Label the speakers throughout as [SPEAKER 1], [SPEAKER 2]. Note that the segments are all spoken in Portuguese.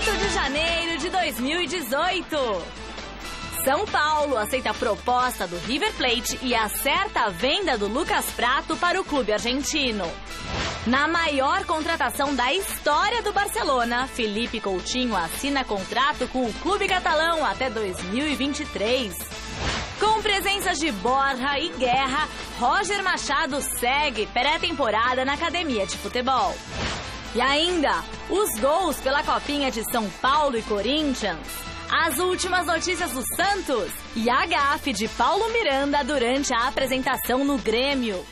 [SPEAKER 1] 8 de janeiro de 2018. São Paulo aceita a proposta do River Plate e acerta a venda do Lucas Prato para o clube argentino. Na maior contratação da história do Barcelona, Felipe Coutinho assina contrato com o clube catalão até 2023. Com presenças de Borja e Guerra, Roger Machado segue pré-temporada na academia de futebol. E ainda, os gols pela Copinha de São Paulo e Corinthians. As últimas notícias do Santos e a gafe de Paulo Miranda durante a apresentação no Grêmio.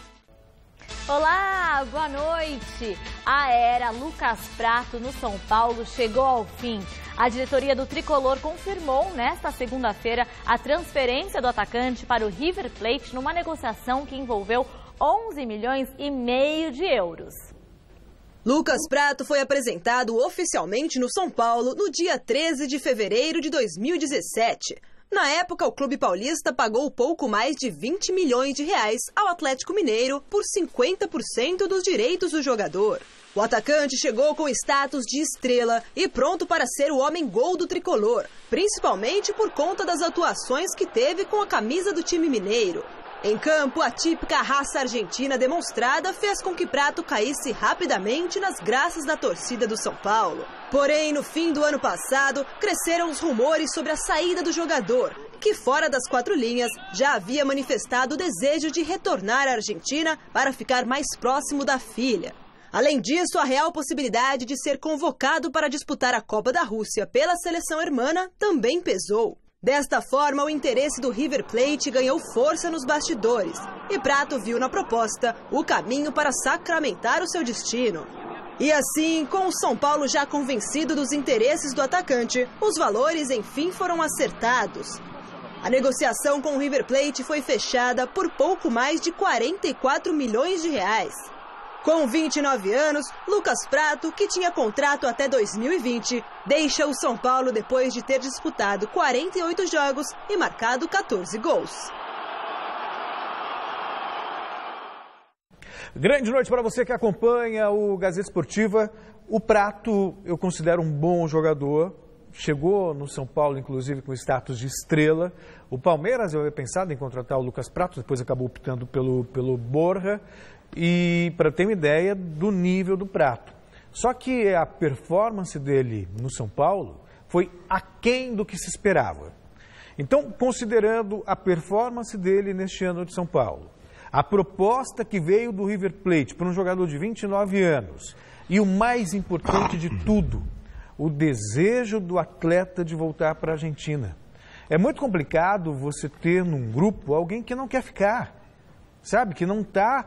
[SPEAKER 2] Olá, boa noite. A era Lucas Prato no São Paulo chegou ao fim. A diretoria do Tricolor confirmou nesta segunda-feira a transferência do atacante para o River Plate numa negociação que envolveu 11,5 milhões de euros.
[SPEAKER 3] Lucas Prato foi apresentado oficialmente no São Paulo no dia 13 de fevereiro de 2017. Na época, o clube paulista pagou pouco mais de 20 milhões de reais ao Atlético Mineiro por 50% dos direitos do jogador. O atacante chegou com status de estrela e pronto para ser o homem-gol do tricolor, principalmente por conta das atuações que teve com a camisa do time mineiro. Em campo, a típica raça argentina demonstrada fez com que Prato caísse rapidamente nas graças da torcida do São Paulo. Porém, no fim do ano passado, cresceram os rumores sobre a saída do jogador, que fora das quatro linhas já havia manifestado o desejo de retornar à Argentina para ficar mais próximo da filha. Além disso, a real possibilidade de ser convocado para disputar a Copa da Rússia pela seleção hermana também pesou. Desta forma, o interesse do River Plate ganhou força nos bastidores e Prato viu na proposta o caminho para sacramentar o seu destino. E assim, com o São Paulo já convencido dos interesses do atacante, os valores enfim foram acertados. A negociação com o River Plate foi fechada por pouco mais de 44 milhões de reais. Com 29 anos, Lucas Prato, que tinha contrato até 2020, deixa o São Paulo depois de ter disputado 48 jogos e marcado 14 gols.
[SPEAKER 4] Grande noite para você que acompanha o Gazeta Esportiva. O Prato eu considero um bom jogador. Chegou no São Paulo, inclusive, com status de estrela. O Palmeiras eu havia pensado em contratar o Lucas Prato, depois acabou optando pelo Borja. E para ter uma ideia do nível do Prato. Só que a performance dele no São Paulo foi aquém do que se esperava. Então, considerando a performance dele neste ano de São Paulo, a proposta que veio do River Plate para um jogador de 29 anos e o mais importante de tudo, o desejo do atleta de voltar para a Argentina. É muito complicado você ter num grupo alguém que não quer ficar, sabe? Que não está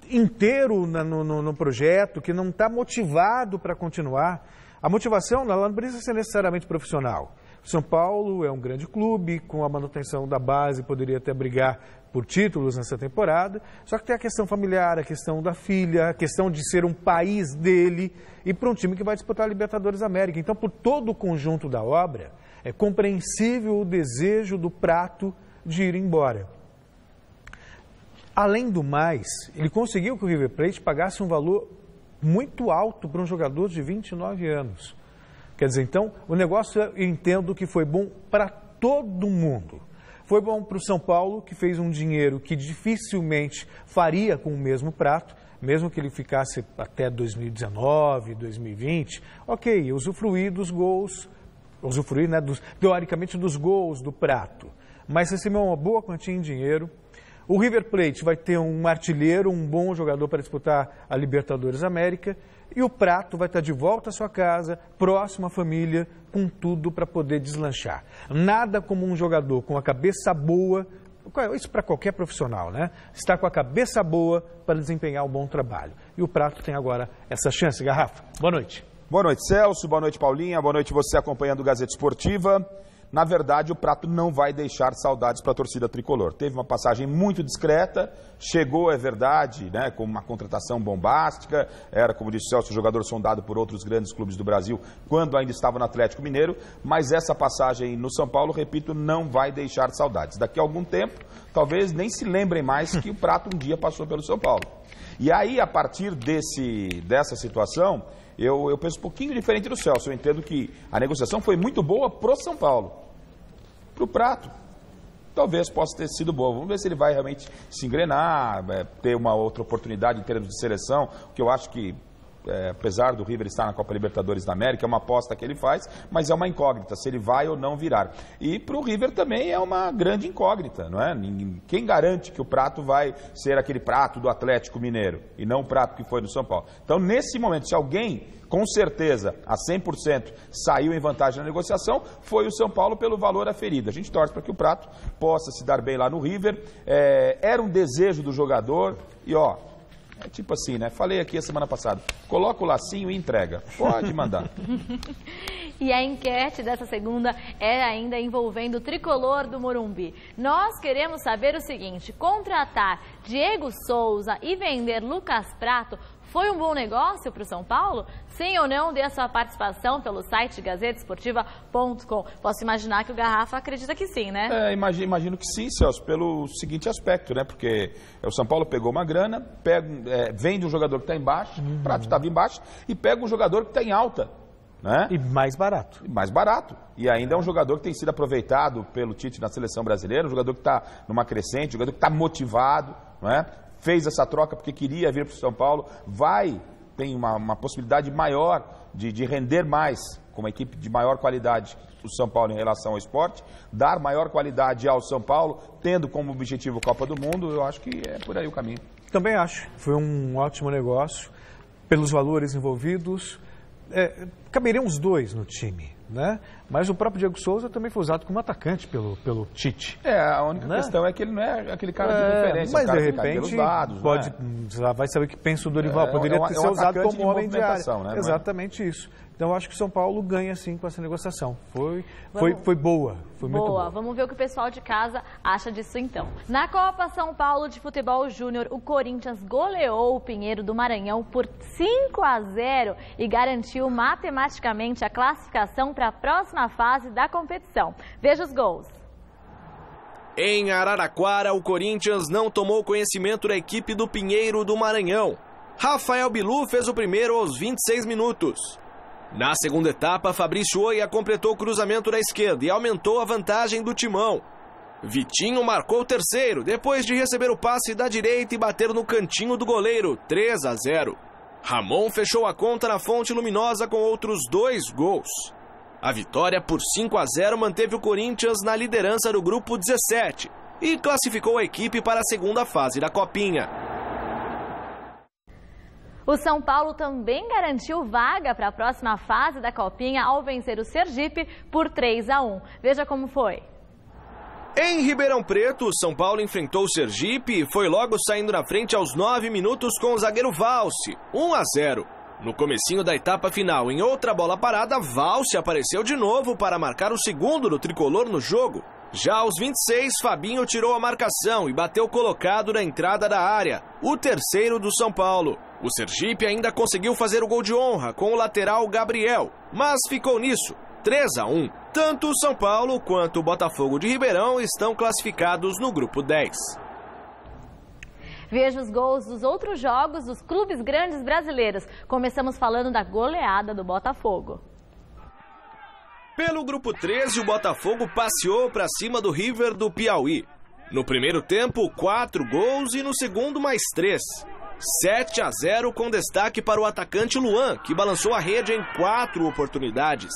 [SPEAKER 4] inteiro no projeto, que não está motivado para continuar. A motivação ela não precisa ser necessariamente profissional. O São Paulo é um grande clube, com a manutenção da base poderia até brigar por títulos nessa temporada, só que tem a questão familiar, a questão da filha, a questão de ser um país dele e para um time que vai disputar a Libertadores América. Então, por todo o conjunto da obra, é compreensível o desejo do Prato de ir embora. Além do mais, ele conseguiu que o River Plate pagasse um valor muito alto para um jogador de 29 anos. Quer dizer, então, o negócio eu entendo que foi bom para todo mundo. Foi bom para o São Paulo, que fez um dinheiro que dificilmente faria com o mesmo Prato, mesmo que ele ficasse até 2019, 2020. Ok, usufruir dos gols, teoricamente dos gols do Prato, mas recebeu uma boa quantia em dinheiro. O River Plate vai ter um artilheiro, um bom jogador para disputar a Libertadores América. E o Prato vai estar de volta à sua casa, próximo à família, com tudo para poder deslanchar. Nada como um jogador com a cabeça boa, isso para qualquer profissional, né? Está com a cabeça boa para desempenhar um bom trabalho. E o Prato tem agora essa chance. Garrafa, boa noite.
[SPEAKER 5] Boa noite, Celso. Boa noite, Paulinha. Boa noite você acompanhando o Gazeta Esportiva. Na verdade, o Prato não vai deixar saudades para a torcida tricolor. Teve uma passagem muito discreta, chegou, é verdade, né, com uma contratação bombástica, era, como disse o Celso, jogador sondado por outros grandes clubes do Brasil, quando ainda estava no Atlético Mineiro, mas essa passagem no São Paulo, repito, não vai deixar saudades. Daqui a algum tempo, talvez nem se lembrem mais que o Prato um dia passou pelo São Paulo. E aí, a partir dessa situação, eu penso um pouquinho diferente do Celso. Eu entendo que a negociação foi muito boa pro São Paulo. Pro Prato, talvez possa ter sido boa. Vamos ver se ele vai realmente se engrenar, ter uma outra oportunidade em termos de seleção, que eu acho que, apesar do River estar na Copa Libertadores da América, é uma aposta que ele faz, mas é uma incógnita, se ele vai ou não virar. E para o River também é uma grande incógnita, não é? Quem garante que o Prato vai ser aquele Prato do Atlético Mineiro e não o Prato que foi do São Paulo? Então, nesse momento, se alguém, com certeza, a 100%, saiu em vantagem na negociação, foi o São Paulo pelo valor aferido. A gente torce para que o Prato possa se dar bem lá no River. Era um desejo do jogador e, é tipo assim, né? Falei aqui a semana passada. Coloca o lacinho e entrega. Pode mandar.
[SPEAKER 2] E a enquete dessa segunda é ainda envolvendo o tricolor do Morumbi. Nós queremos saber o seguinte: contratar Diego Souza e vender Lucas Prato foi um bom negócio para o São Paulo? Sim ou não? Dê a sua participação pelo site gazetesportiva.com. Posso imaginar que o Garrafa acredita que sim, né?
[SPEAKER 5] Imagino que sim, Celso, pelo seguinte aspecto, né? Porque o São Paulo pegou uma grana, vende um jogador que está embaixo, o Prato estava embaixo, e pega um jogador que está em alta. Né?
[SPEAKER 4] E mais barato.
[SPEAKER 5] E ainda é um jogador que tem sido aproveitado pelo Tite na seleção brasileira, um jogador que está numa crescente, um jogador que está motivado, não é? Fez essa troca porque queria vir para o São Paulo, tem uma possibilidade maior de render mais com uma equipe de maior qualidade do São Paulo em relação ao esporte, dar maior qualidade ao São Paulo, tendo como objetivo a Copa do Mundo. Eu acho que é por aí o caminho.
[SPEAKER 4] Também acho. Foi um ótimo negócio, pelos valores envolvidos. Caberiam os dois no time, né? Mas o próprio Diego Souza também foi usado como atacante pelo Tite.
[SPEAKER 5] A única questão é que ele não é aquele cara de referência.
[SPEAKER 4] Mas
[SPEAKER 5] de
[SPEAKER 4] repente vai saber o que pensa o Dorival. Poderia ter sido usado como homem de área. Né? Exatamente isso. Então eu acho que o São Paulo ganha sim com essa negociação. Foi boa, foi muito boa.
[SPEAKER 2] Vamos ver o que o pessoal de casa acha disso então. Na Copa São Paulo de Futebol Júnior, o Corinthians goleou o Pinheiro do Maranhão por 5-0 e garantiu matematicamente a classificação para a próxima fase da competição. Veja os gols.
[SPEAKER 6] Em Araraquara, o Corinthians não tomou conhecimento da equipe do Pinheiro do Maranhão. Rafael Bilu fez o primeiro aos 26 minutos. Na segunda etapa, Fabrício Oia completou o cruzamento da esquerda e aumentou a vantagem do Timão. Vitinho marcou o terceiro, depois de receber o passe da direita e bater no cantinho do goleiro, 3-0. Ramon fechou a conta na Fonte Luminosa com outros 2 gols. A vitória por 5-0 manteve o Corinthians na liderança do grupo 17 e classificou a equipe para a segunda fase da Copinha.
[SPEAKER 2] O São Paulo também garantiu vaga para a próxima fase da Copinha ao vencer o Sergipe por 3-1. Veja como foi.
[SPEAKER 6] Em Ribeirão Preto, o São Paulo enfrentou o Sergipe e foi logo saindo na frente aos 9 minutos com o zagueiro Valse, 1-0. No comecinho da etapa final, em outra bola parada, Valse apareceu de novo para marcar o segundo do tricolor no jogo. Já aos 26, Fabinho tirou a marcação e bateu colocado na entrada da área, o terceiro do São Paulo. O Sergipe ainda conseguiu fazer o gol de honra com o lateral Gabriel, mas ficou nisso, 3-1. Tanto o São Paulo quanto o Botafogo de Ribeirão estão classificados no grupo 10.
[SPEAKER 2] Veja os gols dos outros jogos dos clubes grandes brasileiros. Começamos falando da goleada do Botafogo.
[SPEAKER 6] Pelo grupo 13, o Botafogo passeou para cima do River do Piauí. No primeiro tempo, 4 gols e no segundo mais 3. 7-0 com destaque para o atacante Luan, que balançou a rede em 4 oportunidades.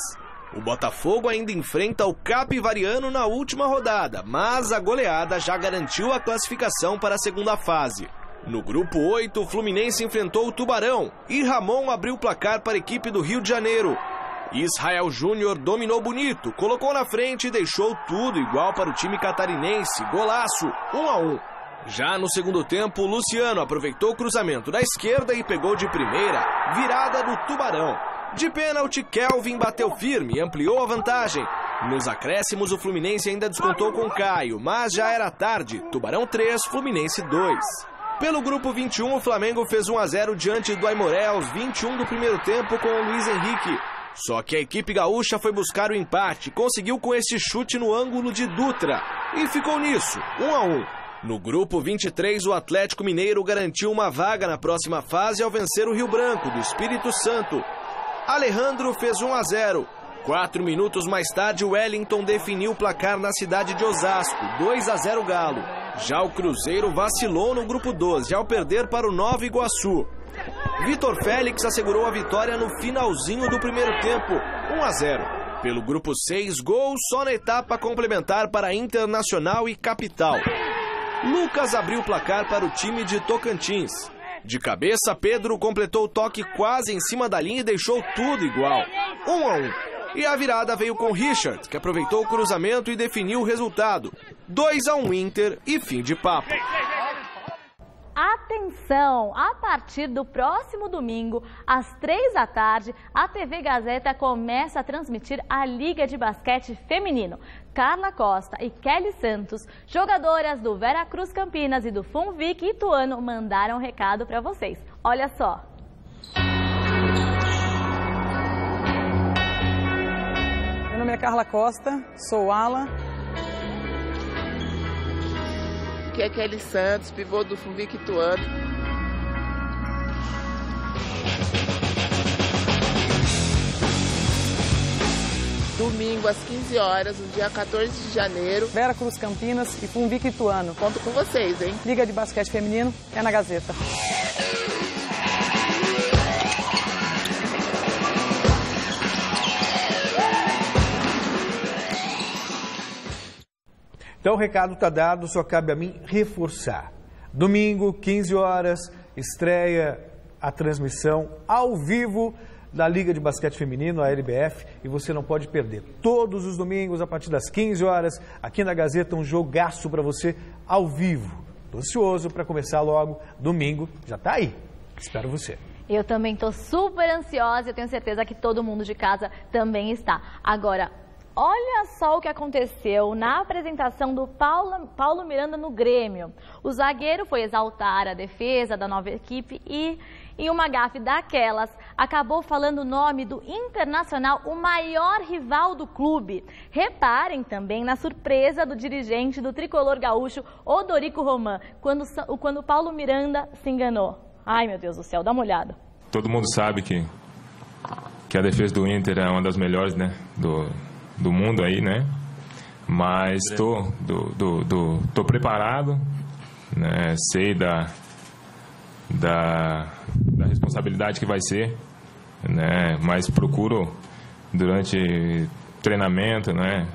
[SPEAKER 6] O Botafogo ainda enfrenta o Capivariano na última rodada, mas a goleada já garantiu a classificação para a segunda fase. No grupo 8, o Fluminense enfrentou o Tubarão e Ramon abriu o placar para a equipe do Rio de Janeiro. Israel Júnior dominou bonito, colocou na frente e deixou tudo igual para o time catarinense. Golaço, 1-1. Já no segundo tempo, Luciano aproveitou o cruzamento da esquerda e pegou de primeira, virada do Tubarão. De pênalti, Kelvin bateu firme e ampliou a vantagem. Nos acréscimos, o Fluminense ainda descontou com Caio, mas já era tarde. Tubarão 3, Fluminense 2. Pelo grupo 21, o Flamengo fez 1-0 diante do Aimoré aos 21 do primeiro tempo com o Luiz Henrique. Só que a equipe gaúcha foi buscar o empate, conseguiu com esse chute no ângulo de Dutra e ficou nisso, 1-1. No grupo 23, o Atlético Mineiro garantiu uma vaga na próxima fase ao vencer o Rio Branco, do Espírito Santo. Alejandro fez 1-0. 4 minutos mais tarde, o Wellington definiu o placar na cidade de Osasco, 2-0 Galo. Já o Cruzeiro vacilou no grupo 12, ao perder para o Nova Iguaçu. Vitor Félix assegurou a vitória no finalzinho do primeiro tempo, 1-0. Pelo grupo 6, gols só na etapa complementar para Internacional e Capital. Lucas abriu o placar para o time de Tocantins. De cabeça, Pedro completou o toque quase em cima da linha e deixou tudo igual, 1-1. E a virada veio com Richard, que aproveitou o cruzamento e definiu o resultado, 2-1 Inter e fim de papo.
[SPEAKER 2] Atenção! A partir do próximo domingo, às 3 da tarde, a TV Gazeta começa a transmitir a Liga de Basquete Feminino. Carla Costa e Kelly Santos, jogadoras do Veracruz Campinas e do Funvic Ituano, mandaram um recado para vocês. Olha só.
[SPEAKER 7] Meu nome é Carla Costa, sou ala.
[SPEAKER 8] Aqui é Kelly Santos, pivô do Funvic Ituano. Domingo às 15 horas, no dia 14 de janeiro.
[SPEAKER 7] Veracruz Campinas e Funvic Ituano.
[SPEAKER 8] Conto com vocês, hein?
[SPEAKER 7] Liga de Basquete Feminino é na Gazeta.
[SPEAKER 4] Então o recado está dado, só cabe a mim reforçar. Domingo, 15 horas, estreia a transmissão ao vivo da Liga de Basquete Feminino, a LBF, e você não pode perder. Todos os domingos, a partir das 15 horas, aqui na Gazeta, um jogaço para você ao vivo. Estou ansioso para começar logo, domingo, já está aí. Espero você.
[SPEAKER 2] Eu também estou super ansiosa e eu tenho certeza que todo mundo de casa também está. Agora, olha só o que aconteceu na apresentação do Paulo Miranda no Grêmio. O zagueiro foi exaltar a defesa da nova equipe e, em uma gafe daquelas, acabou falando o nome do Internacional, o maior rival do clube. Reparem também na surpresa do dirigente do tricolor gaúcho, Odorico Roman, quando o Paulo Miranda se enganou. Ai, meu Deus do céu, dá uma olhada.
[SPEAKER 9] Todo mundo sabe que a defesa do Inter é uma das melhores, né, do mundo aí, né? Mas tô preparado, né? Sei da responsabilidade que vai ser, né? Mas procuro durante treinamento, né?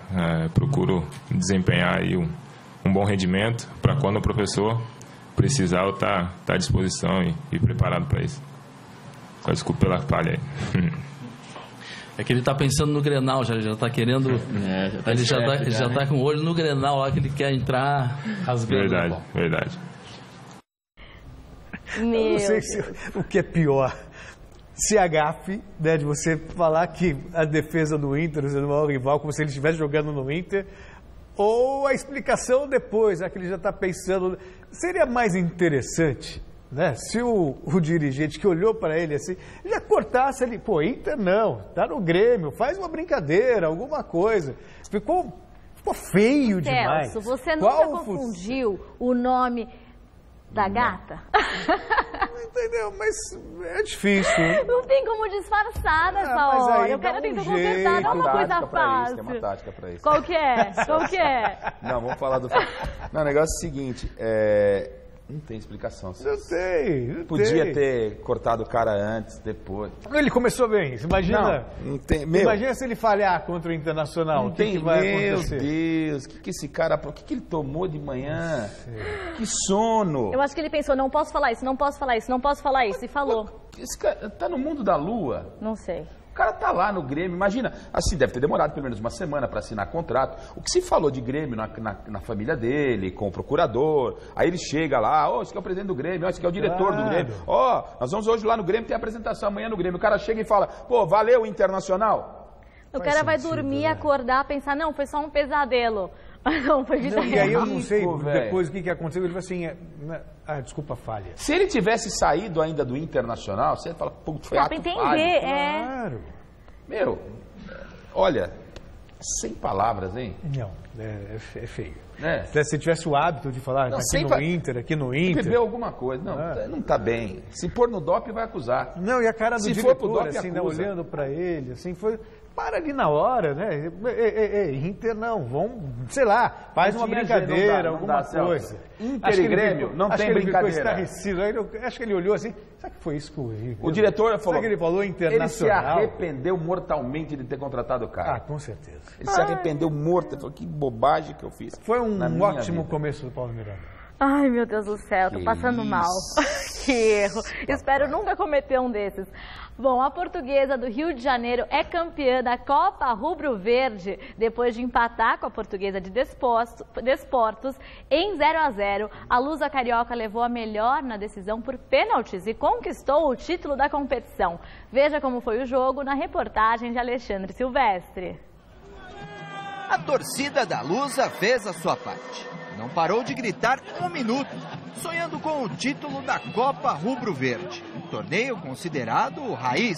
[SPEAKER 9] Procuro desempenhar aí um bom rendimento para quando o professor precisar eu tá à disposição e preparado para isso. Só desculpa pela falha aí.
[SPEAKER 10] É que ele está pensando no Grenal, já está querendo. Ele já está com o olho no Grenal, lá que ele quer entrar rasgando.
[SPEAKER 9] Verdade.
[SPEAKER 4] Eu não sei o que é pior. Se a gafe, né, de você falar que a defesa do Inter é o maior rival, como se ele estivesse jogando no Inter, ou a explicação depois, que ele já está pensando. Seria mais interessante, né, se o dirigente que olhou para ele assim, já cortasse ali, pô, Inter não, tá no Grêmio, faz uma brincadeira, alguma coisa. Ficou feio demais.
[SPEAKER 2] Celso, você nunca confundiu o nome da gata?
[SPEAKER 4] Entendeu? Mas é difícil.
[SPEAKER 2] Não tem como disfarçar nessa hora. Eu quero tentar consertar, não é uma coisa fácil.
[SPEAKER 5] Tem uma tática pra isso.
[SPEAKER 2] Qual que é?
[SPEAKER 5] Não, vamos falar do... Não, o negócio é o seguinte, não tem explicação.
[SPEAKER 4] Eu sei.
[SPEAKER 5] Podia ter cortado o cara antes, depois.
[SPEAKER 4] Ele começou bem, imagina.
[SPEAKER 5] Não tem,
[SPEAKER 4] imagina se ele falhar contra o Internacional. O que vai acontecer?
[SPEAKER 5] Meu Deus, o que esse cara... O que ele tomou de manhã? Que sono.
[SPEAKER 2] Eu acho que ele pensou, não posso falar isso, e falou.
[SPEAKER 5] Esse cara tá no mundo da lua?
[SPEAKER 2] Não sei.
[SPEAKER 5] O cara tá lá no Grêmio, imagina, assim, deve ter demorado pelo menos uma semana para assinar contrato. O que se falou de Grêmio na família dele, com o procurador, aí ele chega lá, esse aqui é o presidente do Grêmio, esse aqui é o diretor do Grêmio. Nós vamos hoje lá no Grêmio, tem apresentação amanhã no Grêmio. O cara chega e fala, valeu Internacional.
[SPEAKER 2] O cara vai dormir, acordar, pensar, não, foi só um pesadelo. Não, foi vida real.
[SPEAKER 4] E aí eu não sei depois o que aconteceu, ele falou assim, desculpa a falha.
[SPEAKER 5] Se ele tivesse saído ainda do Internacional, você fala, putz, foi ato falho.
[SPEAKER 2] Entender,
[SPEAKER 4] Claro.
[SPEAKER 5] Meu, olha, sem palavras, hein?
[SPEAKER 4] Não, é feio. Se tivesse o hábito de falar
[SPEAKER 5] não,
[SPEAKER 4] aqui no Inter.
[SPEAKER 5] Bebeu alguma coisa. Não tá bem. Se pôr no doping, vai acusar.
[SPEAKER 4] Não, e a cara do
[SPEAKER 5] Se
[SPEAKER 4] diretor,
[SPEAKER 5] for pro doping,
[SPEAKER 4] assim, né,
[SPEAKER 5] acusa.
[SPEAKER 4] olhando para ele, assim, foi... Para ali na hora, né? Inter não, vamos, sei lá, faz uma brincadeira, alguma coisa.
[SPEAKER 5] Inter e Grêmio não tem brincadeira.
[SPEAKER 4] Estarrecido. Acho que ele olhou assim, será que foi isso que eu vi?
[SPEAKER 5] O diretor falou.
[SPEAKER 4] Será que ele falou internacional?
[SPEAKER 5] Ele se arrependeu mortalmente de ter contratado o cara.
[SPEAKER 4] Ah, com certeza.
[SPEAKER 5] Ele se arrependeu morto, ele falou, que bobagem que eu fiz.
[SPEAKER 4] Foi um ótimo começo do Paulo Miranda.
[SPEAKER 2] Ai, meu Deus do céu, tô passando mal. Que erro. Espero nunca cometer um desses. Bom, a Portuguesa do Rio de Janeiro é campeã da Copa Rubro-Verde. Depois de empatar com a Portuguesa de Desportos em 0-0, a Lusa Carioca levou a melhor na decisão por pênaltis e conquistou o título da competição. Veja como foi o jogo na reportagem de Alexandre Silvestre.
[SPEAKER 11] A torcida da Lusa fez a sua parte. Não parou de gritar um minuto, sonhando com o título da Copa Rubro-Verde. Um torneio considerado raiz,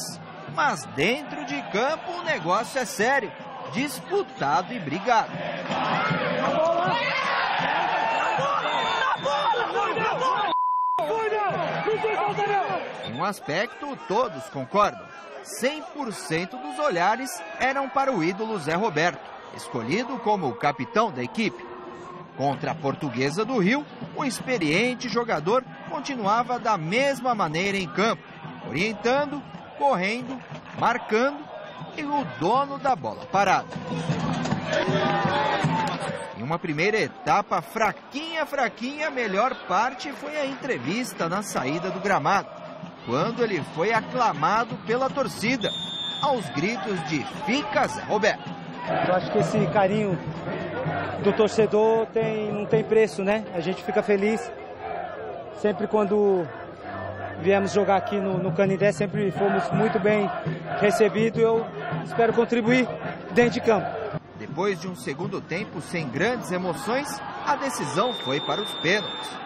[SPEAKER 11] mas dentro de campo o negócio é sério, disputado e brigado. Em um aspecto, todos concordam. 100% dos olhares eram para o ídolo Zé Roberto, escolhido como capitão da equipe. Contra a Portuguesa do Rio, o experiente jogador continuava da mesma maneira em campo, orientando, correndo, marcando e o dono da bola parada. Em uma primeira etapa fraquinha, a melhor parte foi a entrevista na saída do gramado, quando ele foi aclamado pela torcida, aos gritos de "Fica Zé Roberto".
[SPEAKER 12] Eu acho que esse carinho do torcedor não tem preço, né? A gente fica feliz. Sempre quando viemos jogar aqui no Canindé, sempre fomos muito bem recebidos. Eu espero contribuir dentro de campo.
[SPEAKER 11] Depois de um segundo tempo sem grandes emoções, a decisão foi para os pênaltis.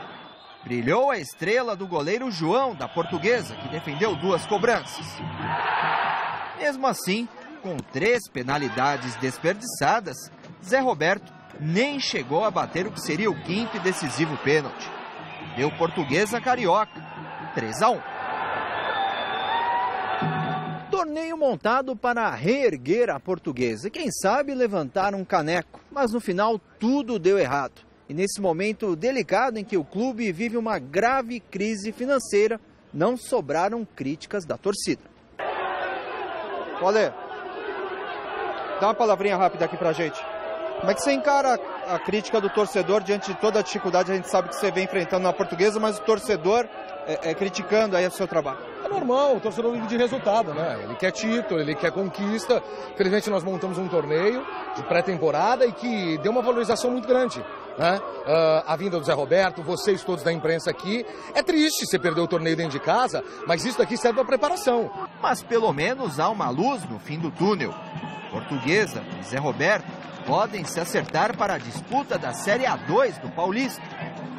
[SPEAKER 11] Brilhou a estrela do goleiro João, da Portuguesa, que defendeu 2 cobranças. Mesmo assim, com 3 penalidades desperdiçadas, Zé Roberto nem chegou a bater o que seria o 5º e decisivo pênalti. Deu Portuguesa Carioca, 3-1. Torneio montado para reerguer a Portuguesa e quem sabe levantar um caneco, mas no final tudo deu errado. E nesse momento delicado em que o clube vive uma grave crise financeira, não sobraram críticas da torcida. Olha, dá uma palavrinha rápida aqui pra gente. Como é que você encara a crítica do torcedor diante de toda a dificuldade? A gente sabe que você vem enfrentando na Portuguesa, mas o torcedor criticando aí o seu trabalho.
[SPEAKER 13] É normal, o torcedor vive de resultado, né? Ele quer título, ele quer conquista. Infelizmente nós montamos um torneio de pré-temporada e que deu uma valorização muito grande, né? A vinda do Zé Roberto, vocês todos da imprensa aqui. É triste você perder o torneio dentro de casa, mas isso daqui serve para preparação.
[SPEAKER 11] Mas pelo menos há uma luz no fim do túnel. Portuguesa e Zé Roberto podem se acertar para a disputa da Série A2 do Paulista.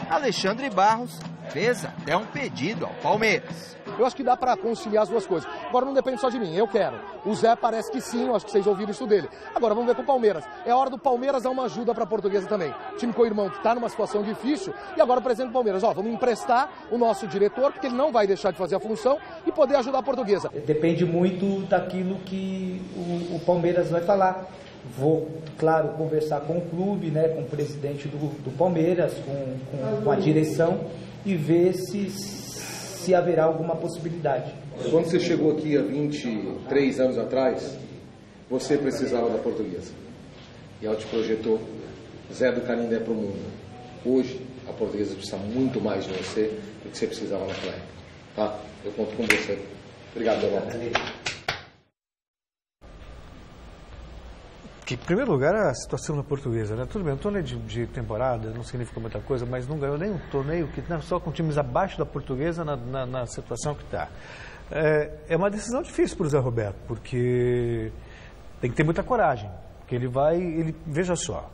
[SPEAKER 11] Alexandre Barros fez até um pedido ao Palmeiras.
[SPEAKER 13] Eu acho que dá para conciliar as duas coisas. Agora não depende só de mim, eu quero. O Zé parece que sim, eu acho que vocês ouviram isso dele. Agora vamos ver com o Palmeiras. É hora do Palmeiras dar uma ajuda para a Portuguesa também. O time co-irmão que está numa situação difícil e agora o presidente do Palmeiras. Vamos emprestar o nosso diretor, porque ele não vai deixar de fazer a função e poder ajudar a Portuguesa.
[SPEAKER 12] Depende muito daquilo que o Palmeiras vai falar. Vou, claro, conversar com o clube, né, com o presidente do Palmeiras, com a direção e ver se haverá alguma possibilidade.
[SPEAKER 14] Quando você chegou aqui há 23 anos atrás, você precisava da Portuguesa. E ela te projetou Zé do Canindé para o mundo. Hoje, a Portuguesa precisa muito mais de você do que você precisava naquela época. Tá? Eu conto com você. Obrigado, Daniel.
[SPEAKER 4] Que, em primeiro lugar, a situação da Portuguesa, né? Tudo bem, um torneio de temporada não significa muita coisa, mas não ganhou nenhum torneio que só com times abaixo da Portuguesa na situação que está. É uma decisão difícil para o Zé Roberto, porque tem que ter muita coragem. Porque veja só,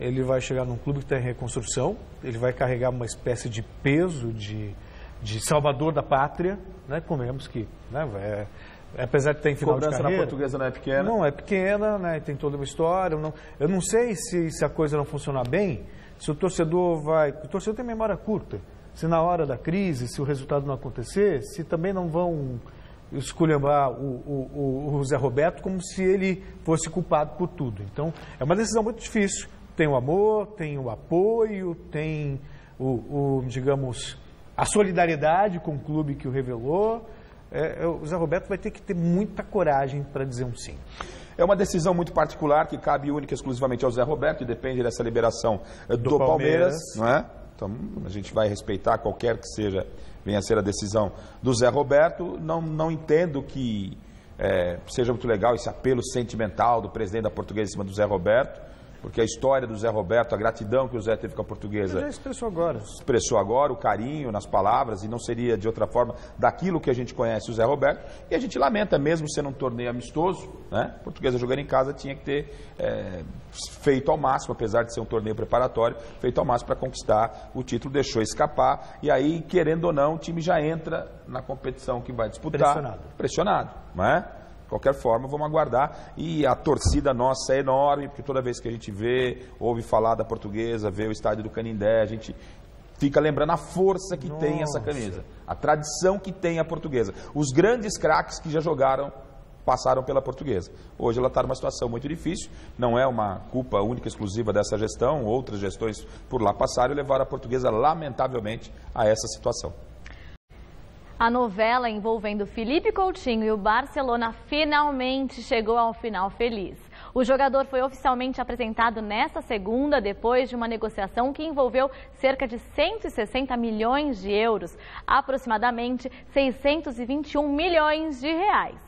[SPEAKER 4] ele vai chegar num clube que está em reconstrução, ele vai carregar uma espécie de peso de salvador da pátria, né? Convenhamos que, né, apesar de estar em final de carreira.
[SPEAKER 5] A cobrança na Portuguesa não é pequena?
[SPEAKER 4] Não é pequena, né? Tem toda uma história. Eu não sei se a coisa não funcionar bem, se o torcedor vai... O torcedor tem memória curta. Se na hora da crise, se o resultado não acontecer, se também não vão esculhambar o Zé Roberto como se ele fosse culpado por tudo. Então, é uma decisão muito difícil. Tem o amor, tem o apoio, tem digamos, a solidariedade com o clube que o revelou. O Zé Roberto vai ter que ter muita coragem para dizer um sim.
[SPEAKER 5] É uma decisão muito particular que cabe única e exclusivamente ao Zé Roberto e depende dessa liberação do Palmeiras, não é? Então, a gente vai respeitar qualquer que venha a ser a decisão do Zé Roberto. Não entendo que seja muito legal esse apelo sentimental do presidente da Portuguesa em cima do Zé Roberto, porque a história do Zé Roberto, a gratidão que o Zé teve com a Portuguesa...
[SPEAKER 4] Já expressou agora.
[SPEAKER 5] Expressou agora, o carinho nas palavras, e não seria de outra forma daquilo que a gente conhece o Zé Roberto. E a gente lamenta, mesmo sendo um torneio amistoso, né? A Portuguesa jogando em casa tinha que ter feito ao máximo, apesar de ser um torneio preparatório, feito ao máximo para conquistar o título, deixou escapar. E aí, querendo ou não, o time já entra na competição que vai disputar. Pressionado, não é? De qualquer forma, vamos aguardar. E a torcida nossa é enorme, porque toda vez que a gente ouve falar da Portuguesa, vê o estádio do Canindé, a gente fica lembrando a força que tem essa camisa, a tradição que tem a Portuguesa. Os grandes craques que já jogaram, passaram pela Portuguesa. Hoje ela está numa situação muito difícil, não é uma culpa única e exclusiva dessa gestão, outras gestões por lá passaram e levaram a Portuguesa, lamentavelmente, a essa situação.
[SPEAKER 2] A novela envolvendo Felipe Coutinho e o Barcelona finalmente chegou ao final feliz. O jogador foi oficialmente apresentado nesta segunda, depois de uma negociação que envolveu cerca de 160 milhões de euros, aproximadamente 621 milhões de reais.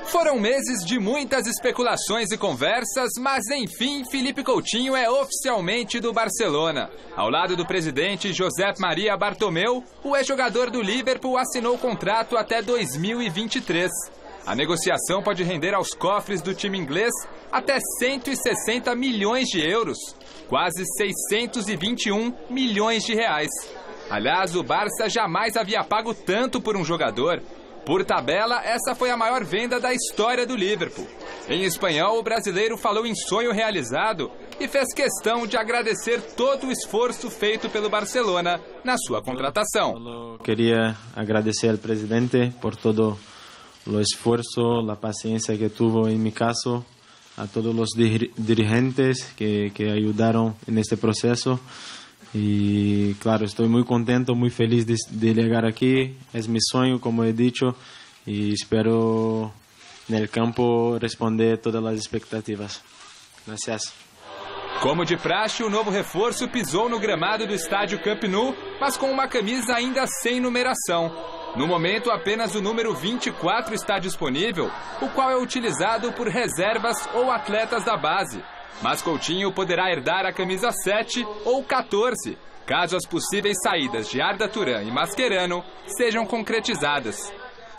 [SPEAKER 15] Foram meses de muitas especulações e conversas, mas enfim, Felipe Coutinho é oficialmente do Barcelona. Ao lado do presidente Josep Maria Bartomeu, o ex-jogador do Liverpool assinou contrato até 2023. A negociação pode render aos cofres do time inglês até 160 milhões de euros, quase 621 milhões de reais. Aliás, o Barça jamais havia pago tanto por um jogador. Por tabela, essa foi a maior venda da história do Liverpool. Em espanhol, o brasileiro falou em sonho realizado e fez questão de agradecer todo o esforço feito pelo Barcelona na sua contratação.
[SPEAKER 16] Queria agradecer ao presidente por todo o esforço, a paciência que tuvo em meu caso, a todos os dirigentes que ajudaram neste processo. E, claro, estou muito contente, muito feliz de chegar aqui. É meu sonho, como he dicho, e espero no campo responder todas as expectativas. Gracias.
[SPEAKER 15] Como de praxe, o novo reforço pisou no gramado do estádio Camp Nou, mas com uma camisa ainda sem numeração. No momento, apenas o número 24 está disponível, o qual é utilizado por reservas ou atletas da base. Mas Coutinho poderá herdar a camisa 7 ou 14, caso as possíveis saídas de Arda Turan e Mascherano sejam concretizadas.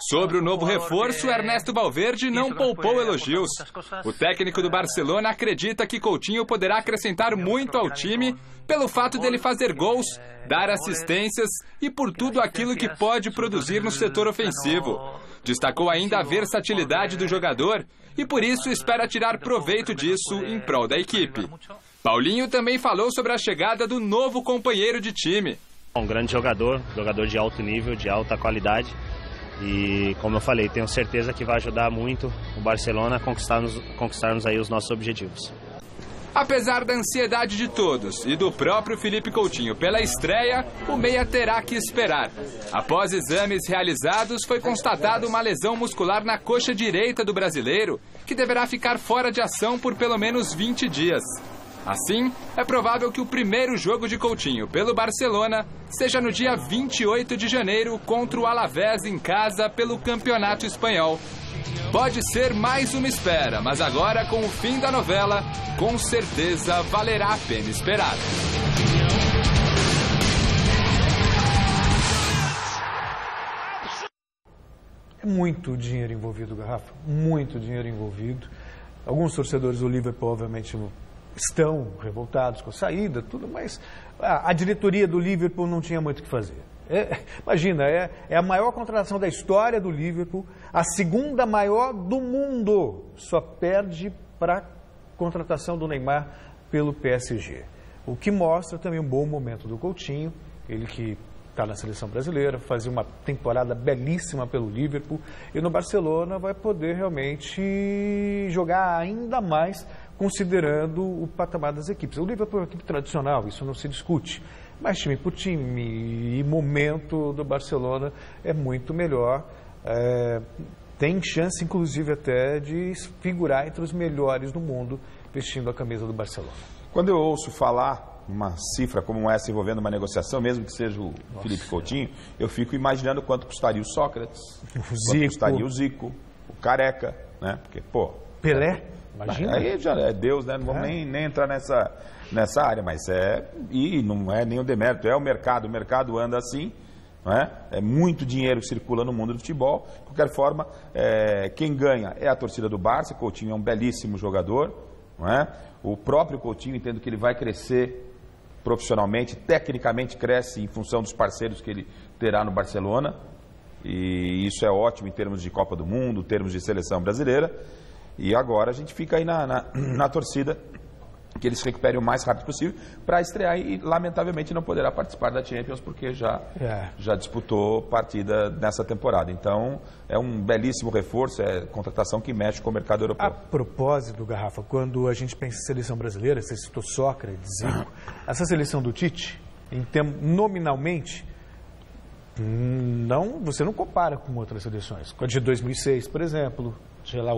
[SPEAKER 15] Sobre o novo reforço, Ernesto Valverde não poupou elogios. O técnico do Barcelona acredita que Coutinho poderá acrescentar muito ao time pelo fato dele fazer gols, dar assistências e por tudo aquilo que pode produzir no setor ofensivo. Destacou ainda a versatilidade do jogador e por isso espera tirar proveito disso em prol da equipe. Paulinho também falou sobre a chegada do novo companheiro de time.
[SPEAKER 17] Um grande jogador de alto nível, de alta qualidade. E, como eu falei, tenho certeza que vai ajudar muito o Barcelona a conquistarmos aí os nossos objetivos.
[SPEAKER 15] Apesar da ansiedade de todos e do próprio Felipe Coutinho pela estreia, o meia terá que esperar. Após exames realizados, foi constatada uma lesão muscular na coxa direita do brasileiro, que deverá ficar fora de ação por pelo menos 20 dias. Assim, é provável que o primeiro jogo de Coutinho pelo Barcelona seja no dia 28 de janeiro contra o Alavés em casa pelo Campeonato Espanhol. Pode ser mais uma espera, mas agora, com o fim da novela, com certeza valerá a pena esperar.
[SPEAKER 4] É muito dinheiro envolvido, Garrafa, muito dinheiro envolvido. Alguns torcedores do Liverpool, obviamente, estão revoltados com a saída, tudo, mas a diretoria do Liverpool não tinha muito o que fazer. Imagina, é a maior contratação da história do Liverpool, a segunda maior do mundo. Só perde para a contratação do Neymar pelo PSG. O que mostra também um bom momento do Coutinho, ele que está na seleção brasileira, fazia uma temporada belíssima pelo Liverpool, e no Barcelona vai poder realmente jogar ainda mais, considerando o patamar das equipes. O Liverpool é uma equipe tradicional, isso não se discute, mas time por time e momento do Barcelona é muito melhor, tem chance inclusive até de figurar entre os melhores do mundo vestindo a camisa do Barcelona.
[SPEAKER 5] Quando eu ouço falar uma cifra como essa envolvendo uma negociação, mesmo que seja o Felipe Coutinho, eu fico imaginando quanto custaria o Sócrates, quanto custaria o Zico, o Careca, né? Porque, pô...
[SPEAKER 4] Pelé, imagina.
[SPEAKER 5] Aí já é Deus, né? Não vamos nem entrar nessa área, mas e não é nem o demérito, é o mercado anda assim, não é? É muito dinheiro que circula no mundo do futebol. De qualquer forma, quem ganha é a torcida do Barça. Coutinho é um belíssimo jogador, não é? O próprio Coutinho, entendo que ele vai crescer profissionalmente, tecnicamente cresce em função dos parceiros que ele terá no Barcelona, e isso é ótimo em termos de Copa do Mundo, em termos de seleção brasileira, e agora a gente fica aí na torcida que ele se recupere o mais rápido possível para estrear, e lamentavelmente não poderá participar da Champions porque já disputou partida nessa temporada. Então é um belíssimo reforço, é contratação que mexe com o mercado europeu.
[SPEAKER 4] A propósito, Garrafa, quando a gente pensa em seleção brasileira, você citou Sócrates, Zico, essa seleção do Tite, nominalmente, você não compara com outras seleções. Com a de 2006, por exemplo, sei lá,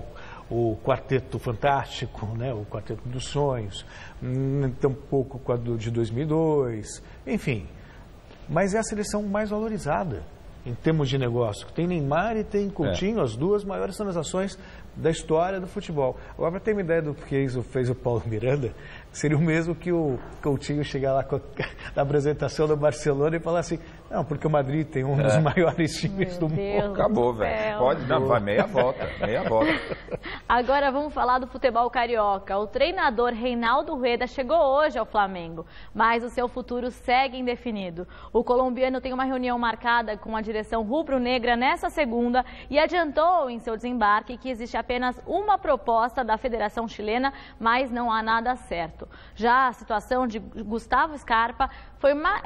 [SPEAKER 4] o Quarteto Fantástico, né? O Quarteto dos Sonhos, tampouco com a de 2002, enfim. Mas é a seleção mais valorizada em termos de negócio. Tem Neymar e tem Coutinho, as duas maiores transações da história do futebol. Agora, para ter uma ideia do que fez o Paulo Miranda, seria o mesmo que o Coutinho chegar lá na apresentação do Barcelona e falar assim, não, porque o Madrid tem um dos maiores times do mundo.
[SPEAKER 5] Acabou, velho. Pode, não, vai meia volta.
[SPEAKER 2] Agora vamos falar do futebol carioca. O treinador Reinaldo Rueda chegou hoje ao Flamengo, mas o seu futuro segue indefinido. O colombiano tem uma reunião marcada com a direção rubro-negra nessa segunda e adiantou em seu desembarque que existe apenas uma proposta da Federação Chilena, mas não há nada certo. Já a situação de Gustavo Scarpa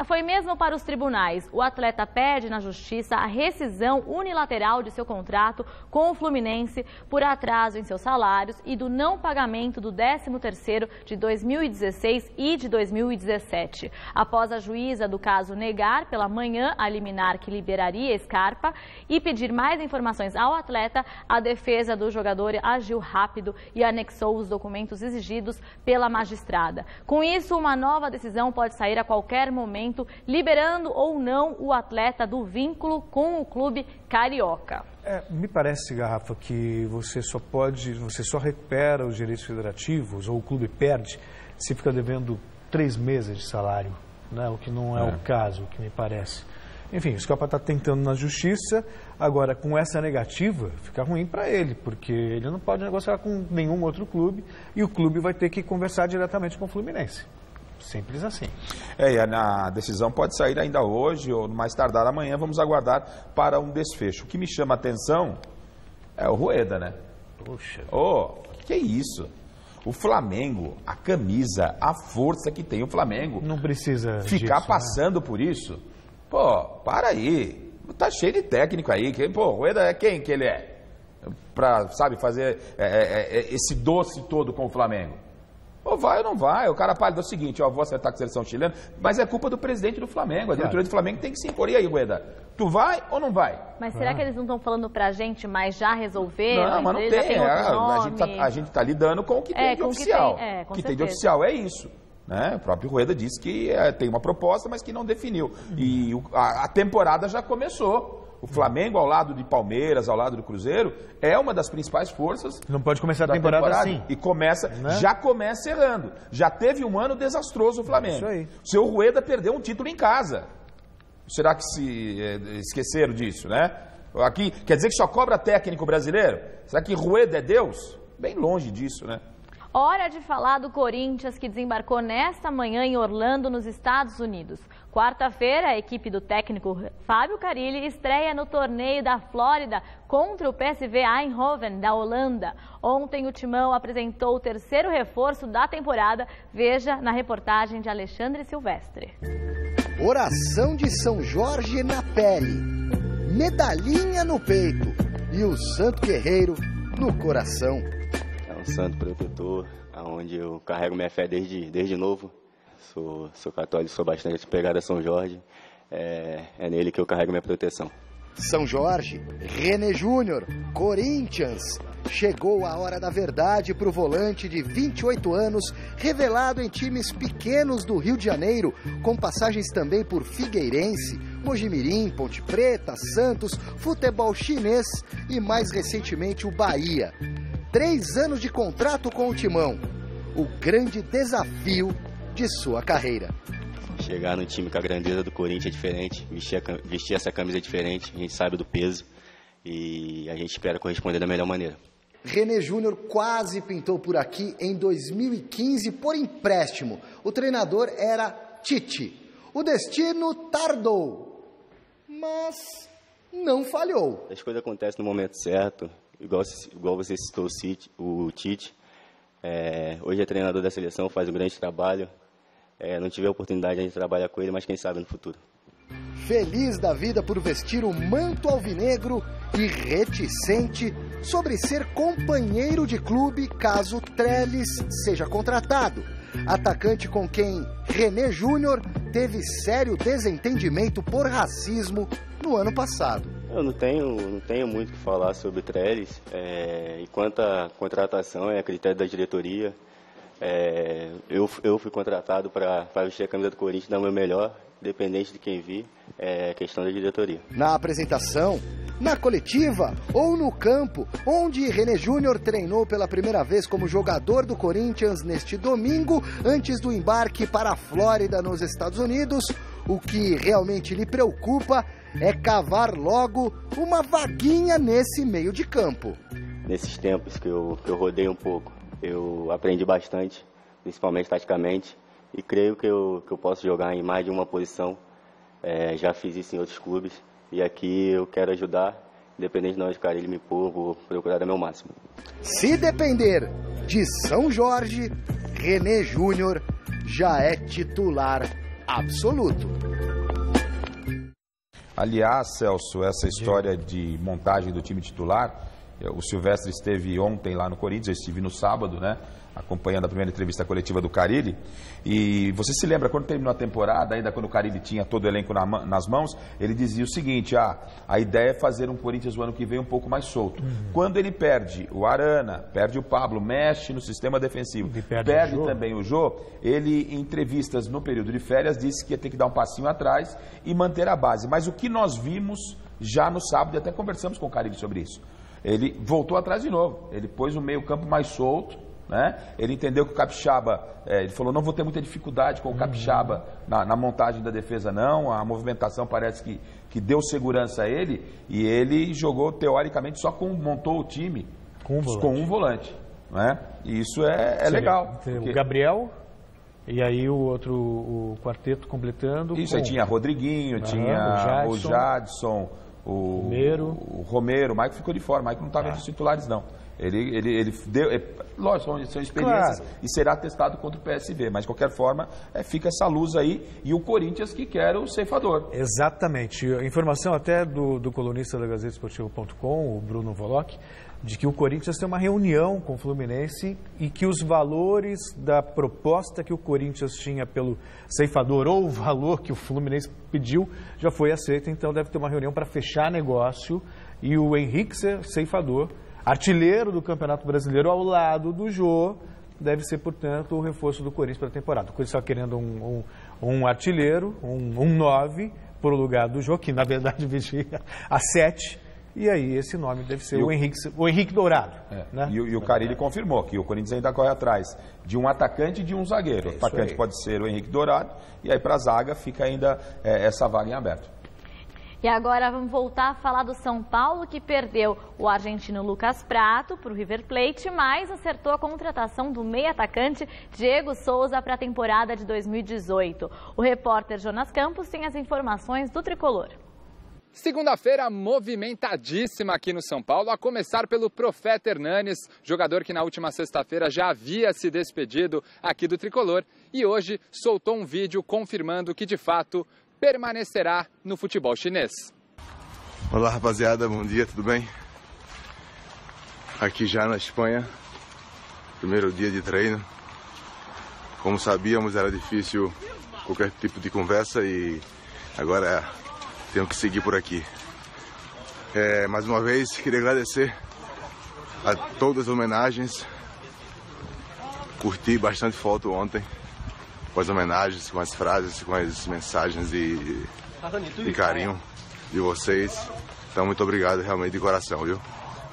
[SPEAKER 2] foi mesmo para os tribunais. O atleta pede na justiça a rescisão unilateral de seu contrato com o Fluminense por atraso em seus salários e do não pagamento do 13º de 2016 e de 2017. Após a juíza do caso negar pela manhã a liminar que liberaria Scarpa e pedir mais informações ao atleta, a defesa do jogador agiu rápido e anexou os documentos exigidos pela magistrada. Com isso, uma nova decisão pode sair a qualquer momento, liberando ou não o atleta do vínculo com o clube carioca.
[SPEAKER 4] Me parece, Garrafa, que você só recupera os direitos federativos, ou o clube perde, se fica devendo 3 meses de salário, né? O que não é o caso, o que me parece. Enfim, o Scarpa está tentando na justiça, agora com essa negativa fica ruim para ele, porque ele não pode negociar com nenhum outro clube e o clube vai ter que conversar diretamente com o Fluminense. Simples assim.
[SPEAKER 5] E a decisão pode sair ainda hoje ou mais tardar amanhã, vamos aguardar para um desfecho. O que me chama a atenção é o Rueda, né?
[SPEAKER 4] Poxa.
[SPEAKER 5] Que é isso? O Flamengo, a camisa, a força que tem o Flamengo.
[SPEAKER 4] Não precisa
[SPEAKER 5] ficar
[SPEAKER 4] disso,
[SPEAKER 5] passando por isso. Pô, para aí. Tá cheio de técnico aí. O Rueda é quem que ele é? Pra, fazer esse doce todo com o Flamengo. Ou vai ou não vai. O cara é o seguinte, vou acertar com a seleção chilena, mas é culpa do presidente do Flamengo. A diretoria do Flamengo tem que se impor. E aí, Rueda? Tu vai ou não vai?
[SPEAKER 2] Mas será que eles não estão falando pra gente, mas já resolveram?
[SPEAKER 5] Não, mas não tem. A gente tá lidando com o que tem de oficial. O que tem de oficial é isso. Né? O próprio Rueda disse que tem uma proposta, mas que não definiu. E a temporada já começou. O Flamengo, ao lado de Palmeiras, ao lado do Cruzeiro, é uma das principais forças.
[SPEAKER 4] Não pode começar a temporada assim.
[SPEAKER 5] E já começa errando. Já teve um ano desastroso o Flamengo.
[SPEAKER 4] Isso aí.
[SPEAKER 5] O seu Rueda perdeu um título em casa. Será que se esqueceram disso, né? Aqui, quer dizer que só cobra técnico brasileiro? Será que Rueda é Deus? Bem longe disso, né?
[SPEAKER 2] Hora de falar do Corinthians, que desembarcou nesta manhã em Orlando, nos Estados Unidos. Quarta-feira, a equipe do técnico Fábio Carille estreia no torneio da Flórida contra o PSV Eindhoven, da Holanda. Ontem, o Timão apresentou o terceiro reforço da temporada. Veja na reportagem de Alexandre Silvestre.
[SPEAKER 18] Oração de São Jorge na pele, medalhinha no peito e o Santo Guerreiro no coração.
[SPEAKER 19] É um santo protetor, onde eu carrego minha fé desde novo. Sou católico, sou bastante pegado a São Jorge. É nele que eu carrego minha proteção.
[SPEAKER 18] São Jorge, René Júnior, Corinthians. Chegou a hora da verdade para o volante de 28 anos, revelado em times pequenos do Rio de Janeiro, com passagens também por Figueirense, Mojimirim, Ponte Preta, Santos, futebol chinês e mais recentemente o Bahia. 3 anos de contrato com o Timão, o grande desafio de sua carreira.
[SPEAKER 19] Chegar no time com a grandeza do Corinthians é diferente, vestir essa camisa é diferente, a gente sabe do peso e a gente espera corresponder da melhor maneira.
[SPEAKER 18] René Júnior quase pintou por aqui em 2015 por empréstimo. O treinador era Tite. O destino tardou, mas não falhou.
[SPEAKER 19] As coisas acontecem no momento certo, igual você citou o Tite. Hoje é treinador da seleção, faz um grande trabalho. Não tive a oportunidade de trabalhar com ele, mas quem sabe no futuro.
[SPEAKER 18] Feliz da vida por vestir o manto alvinegro e reticente sobre ser companheiro de clube caso Trellis seja contratado. Atacante com quem René Júnior teve sério desentendimento por racismo no ano passado.
[SPEAKER 19] Eu não tenho muito o que falar sobre Trellis. Enquanto a contratação é a critério da diretoria, eu fui contratado para vestir a camisa do Corinthians e dar o meu melhor, independente de quem vir, é questão da diretoria.
[SPEAKER 18] Na apresentação, na coletiva ou no campo, onde René Júnior treinou pela primeira vez como jogador do Corinthians neste domingo, antes do embarque para a Flórida, nos Estados Unidos, o que realmente lhe preocupa é cavar logo uma vaguinha nesse meio de campo.
[SPEAKER 19] Nesses tempos que eu rodei um pouco, eu aprendi bastante, principalmente taticamente, e creio que eu posso jogar em mais de uma posição. Já fiz isso em outros clubes e aqui eu quero ajudar, independente de onde o Carille me pôr, vou procurar dar meu máximo.
[SPEAKER 18] Se depender de São Jorge, René Júnior já é titular absoluto.
[SPEAKER 5] Aliás, Celso, essa história de montagem do time titular, o Silvestre esteve ontem lá no Corinthians, eu estive no sábado, né, acompanhando a primeira entrevista coletiva do Carille, e você se lembra, quando terminou a temporada, ainda quando o Carille tinha todo o elenco nas mãos, ele dizia o seguinte, a ideia é fazer um Corinthians o ano que vem um pouco mais solto. Quando ele perde o Arana, perde o Pablo, mexe no sistema defensivo, perde também o Jô, ele, em entrevistas no período de férias, disse que ia ter que dar um passinho atrás e manter a base. Mas o que nós vimos já no sábado, e até conversamos com o Carille sobre isso, ele voltou atrás de novo, ele pôs o meio-campo mais solto, né? Ele entendeu que o Capixaba, ele falou, não vou ter muita dificuldade com o Capixaba na montagem da defesa não, a movimentação parece que deu segurança a ele, e ele jogou teoricamente montou o time com um volante, né? E isso é legal.
[SPEAKER 4] O Gabriel e aí o quarteto completando.
[SPEAKER 5] Isso, aí tinha Rodriguinho, tinha o Jadson, o Romero, o Maicon ficou de fora, o Maicon não estava entre os titulares não. Ele deu, lógico, são experiências, claro, e será testado contra o PSV, mas de qualquer forma fica essa luz aí, e o Corinthians que quer o ceifador.
[SPEAKER 4] Exatamente, informação até do colunista da GazeteEsportiva.com, o Bruno Voloch, de que o Corinthians tem uma reunião com o Fluminense e que os valores da proposta que o Corinthians tinha pelo ceifador ou o valor que o Fluminense pediu já foi aceito, então deve ter uma reunião para fechar negócio, e o Henrique ceifador, artilheiro do Campeonato Brasileiro ao lado do Jô, deve ser, portanto, o reforço do Corinthians para a temporada. O Corinthians está querendo um artilheiro, um 9, para o lugar do Jô, que na verdade vestia a 7, e aí esse nome deve ser o Henrique Dourado. Né?
[SPEAKER 5] E o Carille confirmou que o Corinthians ainda corre atrás de um atacante e de um zagueiro. O atacante pode ser o Henrique Dourado, e aí para a zaga fica ainda essa vaga em aberto.
[SPEAKER 2] E agora vamos voltar a falar do São Paulo, que perdeu o argentino Lucas Prato para o River Plate, mas acertou a contratação do meio-atacante Diego Souza para a temporada de 2018. O repórter Jonas Campos tem as informações do tricolor.
[SPEAKER 15] Segunda-feira movimentadíssima aqui no São Paulo, a começar pelo Profeta Hernanes, jogador que na última sexta-feira já havia se despedido aqui do tricolor e hoje soltou um vídeo confirmando que de fato permanecerá no futebol chinês.
[SPEAKER 20] Olá rapaziada, bom dia, tudo bem? Aqui já na Espanha, primeiro dia de treino. Como sabíamos, era difícil qualquer tipo de conversa e agora tenho que seguir por aqui. Mais uma vez, queria agradecer a todas as homenagens. Curti bastante foto ontem, com as homenagens, com as frases, com as mensagens de carinho de vocês. Então, muito obrigado realmente de coração, viu?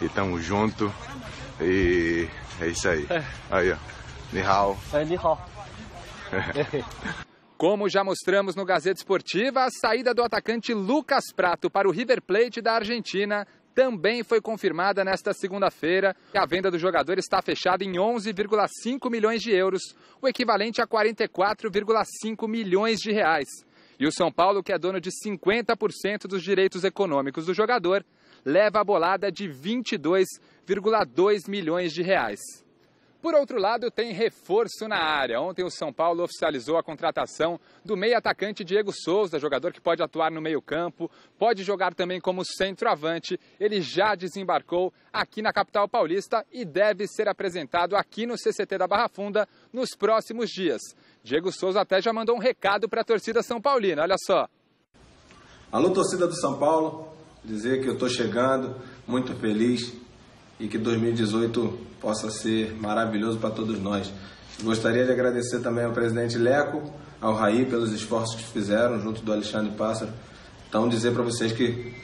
[SPEAKER 20] E tamo junto. E é isso aí. Aí, ó. Ni hao.
[SPEAKER 15] Ni hao. Como já mostramos no Gazeta Esportiva, a saída do atacante Lucas Prato para o River Plate da Argentina também foi confirmada nesta segunda-feira. A venda do jogador está fechada em 11,5 milhões de euros, o equivalente a 44,5 milhões de reais. E o São Paulo, que é dono de 50% dos direitos econômicos do jogador, leva a bolada de 22,2 milhões de reais. Por outro lado, tem reforço na área. Ontem o São Paulo oficializou a contratação do meio-atacante Diego Souza, jogador que pode atuar no meio-campo, pode jogar também como centroavante. Ele já desembarcou aqui na capital paulista e deve ser apresentado aqui no CCT da Barra Funda nos próximos dias. Diego Souza até já mandou um recado para a torcida são paulina, olha só.
[SPEAKER 21] Alô, torcida do São Paulo, dizer que eu estou chegando, muito feliz e que 2018 possa ser maravilhoso para todos nós. Gostaria de agradecer também ao presidente Leco, ao Raí, pelos esforços que fizeram junto do Alexandre Pássaro. Então, dizer para vocês que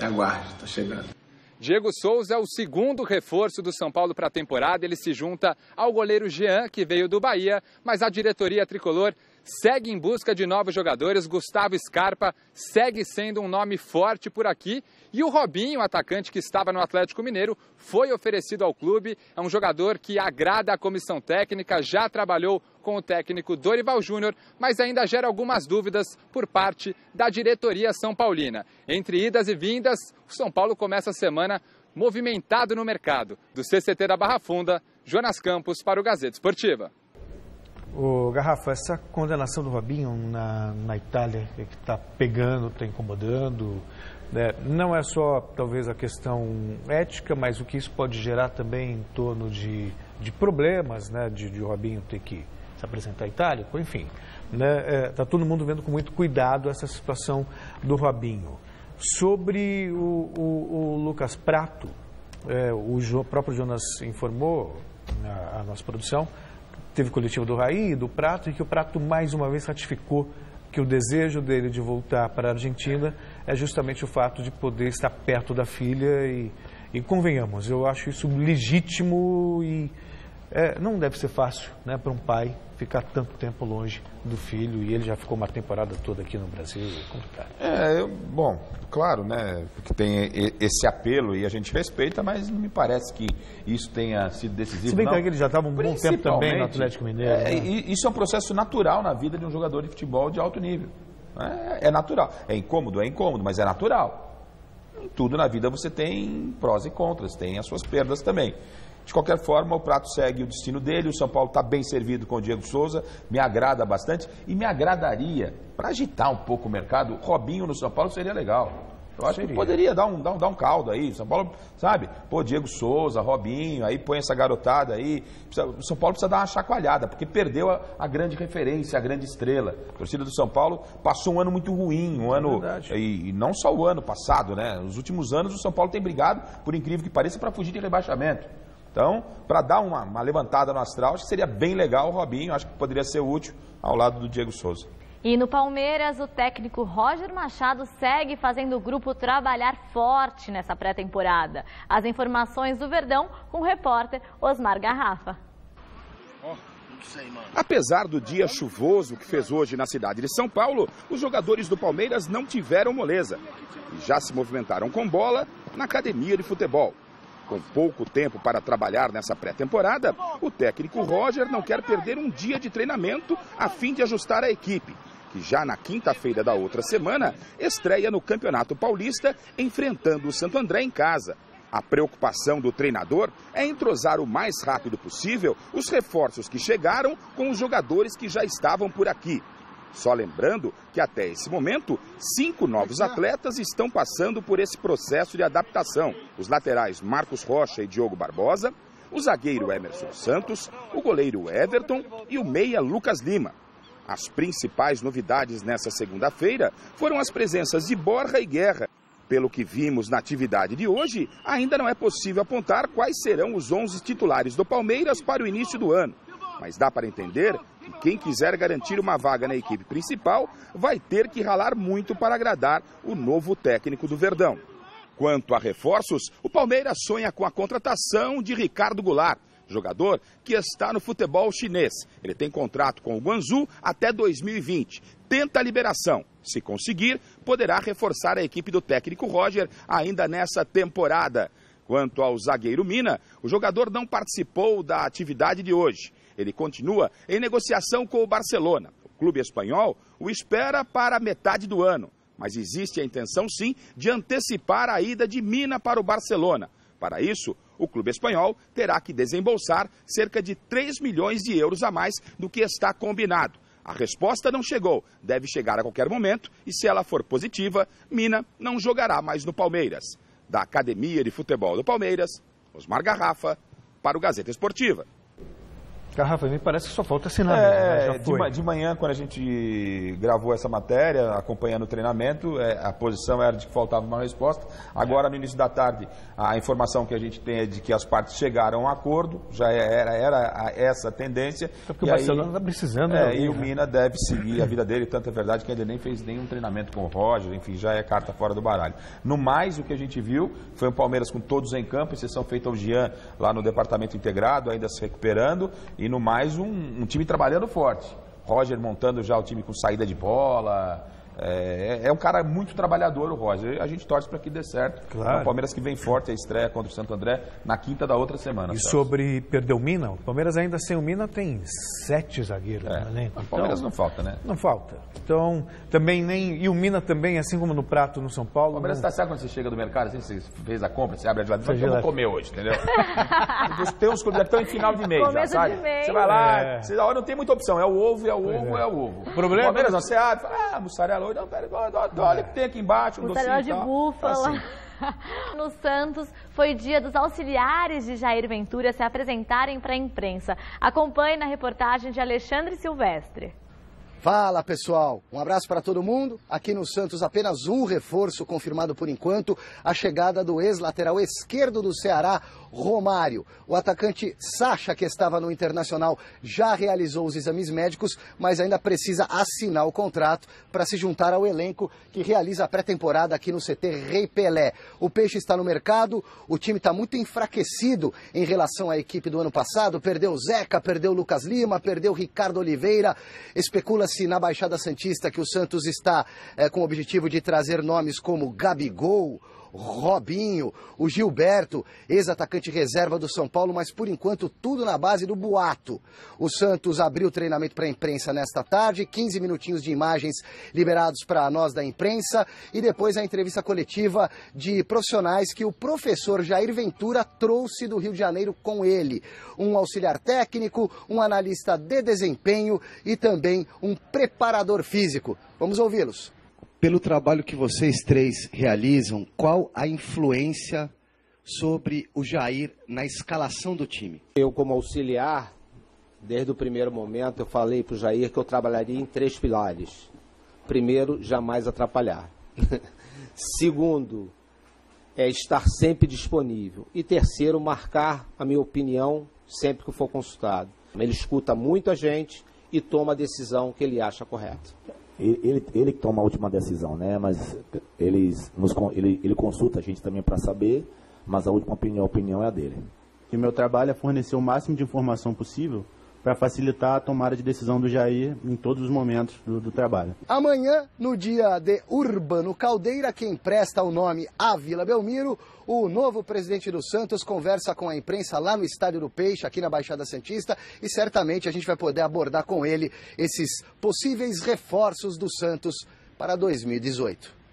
[SPEAKER 21] aguarde, está chegando.
[SPEAKER 15] Diego Souza é o segundo reforço do São Paulo para a temporada. Ele se junta ao goleiro Jean, que veio do Bahia, mas a diretoria tricolor segue em busca de novos jogadores. Gustavo Scarpa segue sendo um nome forte por aqui. E o Robinho, atacante que estava no Atlético Mineiro, foi oferecido ao clube. É um jogador que agrada a comissão técnica, já trabalhou com o técnico Dorival Júnior, mas ainda gera algumas dúvidas por parte da diretoria são paulina. Entre idas e vindas, o São Paulo começa a semana movimentado no mercado. Do CCT da Barra Funda, Jonas Campos para o Gazeta Esportiva.
[SPEAKER 4] Ô, Garrafa, essa condenação do Robinho na Itália que está pegando, está incomodando, né? Não é só talvez a questão ética, mas o que isso pode gerar também em torno de problemas, né? De o Robinho ter que se apresentar à Itália, enfim. Está todo mundo vendo com muito cuidado essa situação do Robinho. Sobre o Lucas Prato, o próprio Jonas informou a nossa produção, teve coletivo do Raí, do Prato, e que o Prato mais uma vez ratificou que o desejo dele de voltar para a Argentina é justamente o fato de poder estar perto da filha e convenhamos, eu acho isso legítimo e não deve ser fácil, né, para um pai ficar tanto tempo longe do filho, e ele já ficou uma temporada toda aqui no Brasil, é complicado.
[SPEAKER 5] Bom, claro, né, que tem esse apelo e a gente respeita, mas não me parece que isso tenha sido decisivo.
[SPEAKER 4] Se bem que ele já estava um bom tempo também no Atlético Mineiro. Né?
[SPEAKER 5] Isso é um processo natural na vida de um jogador de futebol de alto nível. É natural. É incômodo, mas é natural. Em tudo na vida você tem prós e contras, tem as suas perdas também. De qualquer forma, o Prato segue o destino dele, o São Paulo está bem servido com o Diego Souza, me agrada bastante e me agradaria, para agitar um pouco o mercado, Robinho no São Paulo seria legal. Eu acho que poderia dar um caldo aí, São Paulo, sabe? Pô, Diego Souza, Robinho, aí põe essa garotada aí, o São Paulo precisa dar uma chacoalhada, porque perdeu a grande referência, a grande estrela. A torcida do São Paulo passou um ano muito ruim, e não só o ano passado, né? Nos últimos anos o São Paulo tem brigado, por incrível que pareça, para fugir de rebaixamento. Então, para dar uma levantada no astral, acho que seria bem legal o Robinho, acho que poderia ser útil ao lado do Diego Souza.
[SPEAKER 2] E no Palmeiras, o técnico Roger Machado segue fazendo o grupo trabalhar forte nessa pré-temporada. As informações do Verdão com o repórter Osmar Garrafa.
[SPEAKER 5] Apesar do dia chuvoso que fez hoje na cidade de São Paulo, os jogadores do Palmeiras não tiveram moleza e já se movimentaram com bola na academia de futebol. Com pouco tempo para trabalhar nessa pré-temporada, o técnico Roger não quer perder um dia de treinamento a fim de ajustar a equipe, que já na quinta-feira da outra semana estreia no Campeonato Paulista enfrentando o Santo André em casa. A preocupação do treinador é entrosar o mais rápido possível os reforços que chegaram com os jogadores que já estavam por aqui. Só lembrando que até esse momento, 5 novos atletas estão passando por esse processo de adaptação. Os laterais Marcos Rocha e Diogo Barbosa, o zagueiro Emerson Santos, o goleiro Everton e o meia Lucas Lima. As principais novidades nessa segunda-feira foram as presenças de Borja e Guerra. Pelo que vimos na atividade de hoje, ainda não é possível apontar quais serão os 11 titulares do Palmeiras para o início do ano. Mas dá para entender que quem quiser garantir uma vaga na equipe principal vai ter que ralar muito para agradar o novo técnico do Verdão. Quanto a reforços, o Palmeiras sonha com a contratação de Ricardo Goulart, jogador que está no futebol chinês. Ele tem contrato com o Guangzhou até 2020. Tenta a liberação. Se conseguir, poderá reforçar a equipe do técnico Roger ainda nessa temporada. Quanto ao zagueiro Mina, o jogador não participou da atividade de hoje. Ele continua em negociação com o Barcelona. O clube espanhol o espera para metade do ano, mas existe a intenção sim de antecipar a ida de Mina para o Barcelona. Para isso, o clube espanhol terá que desembolsar cerca de 3 milhões de euros a mais do que está combinado. A resposta não chegou, deve chegar a qualquer momento e, se ela for positiva, Mina não jogará mais no Palmeiras. Da Academia de Futebol do Palmeiras, Osmar Garrafa, para o Gazeta Esportiva.
[SPEAKER 4] Garrafa, me parece que só falta assinar. Né?
[SPEAKER 5] De manhã, quando a gente gravou essa matéria, acompanhando o treinamento, a posição era de que faltava uma resposta. Agora, no início da tarde, a informação que a gente tem é de que as partes chegaram a um acordo, já era essa a tendência.
[SPEAKER 4] Porque o Barcelona está precisando.
[SPEAKER 5] E o Mina deve seguir a vida dele, tanto é verdade que ainda nem fez nenhum treinamento com o Roger, enfim, já é carta fora do baralho. No mais, o que a gente viu foi um Palmeiras com todos em campo, exceção feita ao Jean lá no departamento integrado, ainda se recuperando. E no mais, um time trabalhando forte. Roger montando já o time com saída de bola. É um cara muito trabalhador, o Roger. A gente torce para que dê certo.
[SPEAKER 4] Claro.
[SPEAKER 5] O Palmeiras que vem forte, a estreia contra o Santo André na quinta da outra semana.
[SPEAKER 4] E sobre perder o Mina, o Palmeiras ainda sem o Mina tem 7 zagueiros no elenco.
[SPEAKER 5] O Palmeiras não falta, né?
[SPEAKER 4] Não falta. Então, também nem... E o Mina também, assim como no Prato no São Paulo...
[SPEAKER 5] O Palmeiras está certo quando você chega do mercado, assim, você fez a compra, você abre a geladeira, eu vou comer hoje, entendeu? Tem uns clubes que estão em final de mês,
[SPEAKER 2] começo
[SPEAKER 5] já, sabe?
[SPEAKER 2] De mês.
[SPEAKER 5] Você vai lá, você não tem muita opção, é o ovo. O
[SPEAKER 4] problema
[SPEAKER 5] o Palmeiras não, você abre, fala, mussarela hoje, não, pera, olha o que tem aqui embaixo, um docinho
[SPEAKER 2] de búfala. Assim. No Santos, foi dia dos auxiliares de Jair Ventura se apresentarem para a imprensa. Acompanhe na reportagem de Alexandre Silvestre.
[SPEAKER 18] Fala, pessoal. Um abraço para todo mundo. Aqui no Santos, apenas um reforço confirmado por enquanto, a chegada do ex-lateral esquerdo do Ceará, Romário. O atacante Sacha, que estava no Internacional, já realizou os exames médicos, mas ainda precisa assinar o contrato para se juntar ao elenco que realiza a pré-temporada aqui no CT Rei Pelé. O Peixe está no mercado, o time está muito enfraquecido em relação à equipe do ano passado. Perdeu o Zeca, perdeu o Lucas Lima, perdeu o Ricardo Oliveira. Especula-se na Baixada Santista que o Santos está com o objetivo de trazer nomes como Gabigol, Robinho, o Gilberto, ex-atacante reserva do São Paulo, mas por enquanto tudo na base do boato. O Santos abriu o treinamento para a imprensa nesta tarde, 15 minutinhos de imagens liberados para nós da imprensa e depois a entrevista coletiva de profissionais que o professor Jair Ventura trouxe do Rio de Janeiro com ele. Um auxiliar técnico, um analista de desempenho e também um preparador físico. Vamos ouvi-los.
[SPEAKER 1] Pelo trabalho que vocês três realizam, qual a influência sobre o Jair na escalação do time?
[SPEAKER 22] Eu, como auxiliar, desde o primeiro momento, eu falei para o Jair que eu trabalharia em 3 pilares. Primeiro, jamais atrapalhar. Segundo, estar sempre disponível. E terceiro, marcar a minha opinião sempre que for consultado. Ele escuta muito a gente e toma a decisão que ele acha correta.
[SPEAKER 23] Ele que toma a última decisão, né? Mas ele consulta a gente também para saber, mas a última opinião é a dele.
[SPEAKER 24] E meu trabalho é fornecer o máximo de informação possível
[SPEAKER 23] para facilitar a tomada de decisão do Jair em todos os momentos do trabalho.
[SPEAKER 18] Amanhã, no dia de Urbano Caldeira, que empresta o nome à Vila Belmiro, o novo presidente do Santos conversa com a imprensa lá no Estádio do Peixe, aqui na Baixada Santista, e certamente a gente vai poder abordar com ele esses possíveis reforços do Santos para 2018.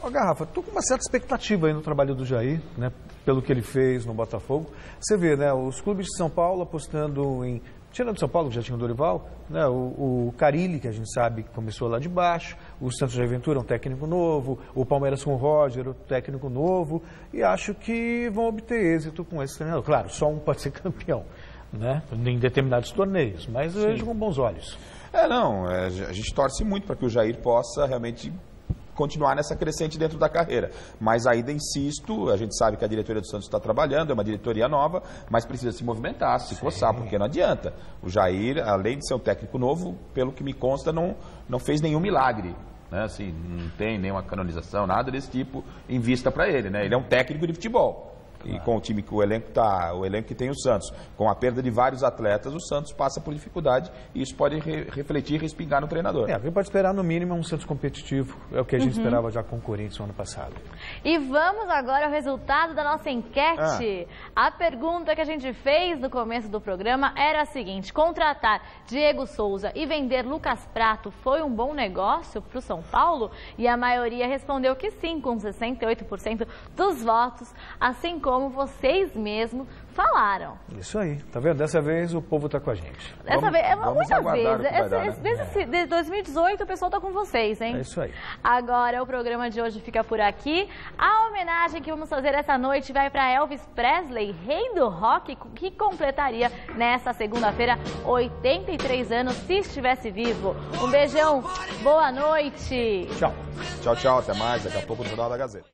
[SPEAKER 4] Ó, Garrafa, estou com uma certa expectativa aí no trabalho do Jair, né, pelo que ele fez no Botafogo. Você vê, né, os clubes de São Paulo apostando em... Tirando São Paulo, que já tinha o Dorival, né, o Carille, que a gente sabe que começou lá de baixo, o Santos de Aventura, um técnico novo, o Palmeiras com o Roger, outro técnico novo, e acho que vão obter êxito com esse treinador. Claro, só um pode ser campeão, né, em determinados torneios, mas eu vejo com bons olhos.
[SPEAKER 5] A gente torce muito para que o Jair possa realmente continuar nessa crescente dentro da carreira. Mas ainda insisto, a gente sabe que a diretoria do Santos está trabalhando, é uma diretoria nova, mas precisa se movimentar, se coçar, porque não adianta. O Jair, além de ser um técnico novo, pelo que me consta, não fez nenhum milagre. Né? Assim, não tem nenhuma canonização, nada desse tipo em vista para ele. Né? Ele é um técnico de futebol. E com o time que o elenco que tem o Santos, com a perda de vários atletas, o Santos passa por dificuldade e isso pode refletir e respingar no treinador.
[SPEAKER 4] Alguém pode esperar no mínimo um Santos competitivo, é o que a gente esperava já com o Corinthians no ano passado.
[SPEAKER 2] E vamos agora ao resultado da nossa enquete. A pergunta que a gente fez no começo do programa era a seguinte: contratar Diego Souza e vender Lucas Prato foi um bom negócio para o São Paulo? E a maioria respondeu que sim, com 68% dos votos, assim como vocês mesmos falaram.
[SPEAKER 4] Isso aí, tá vendo? Dessa vez o povo tá com a gente.
[SPEAKER 2] Dessa vez, muitas vezes. Desde 2018 o pessoal tá com vocês, hein?
[SPEAKER 4] É isso aí.
[SPEAKER 2] Agora o programa de hoje fica por aqui. A homenagem que vamos fazer essa noite vai para Elvis Presley, rei do rock, que completaria nessa segunda-feira 83 anos, se estivesse vivo. Um beijão, boa noite.
[SPEAKER 4] Tchau.
[SPEAKER 5] Tchau, até mais. Daqui a pouco no Jornal da Gazeta.